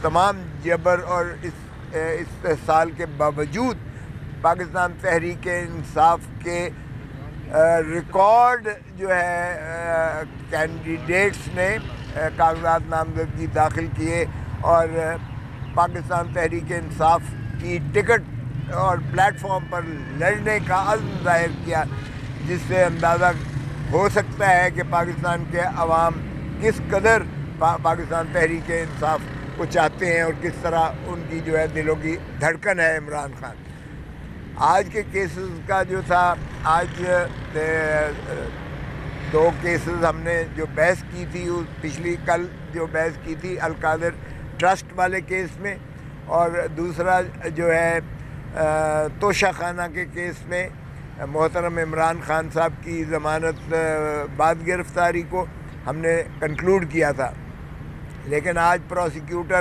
تمام جبر اور استحصال کے باوجود پاکستان تحریک انصاف کے ریکارڈ جو ہے کینڈیڈیٹس نے کاغذات نامزدگی داخل کیے اور پاکستان تحریک انصاف کی ٹکٹ اور پلیٹ فارم پر لڑنے کا عزم ظاہر کیا، جس سے اندازہ ہو سکتا ہے کہ پاکستان کے عوام کس قدر پاکستان تحریک انصاف کو چاہتے ہیں اور کس طرح ان کی جو ہے دلوں کی دھڑکن ہے عمران خان۔ آج کے کیسز کا جو تھا، آج 2 کیسز ہم نے جو بحث کی تھی، پچھلی کل جو بحث کی تھی القادر ٹرسٹ والے کیس میں، اور دوسرا جو ہے توشہ خانہ کے کیس میں محترم عمران خان صاحب کی ضمانت بعد گرفتاری کو ہم نے کنکلوڈ کیا تھا، لیکن آج پروسیکیوٹر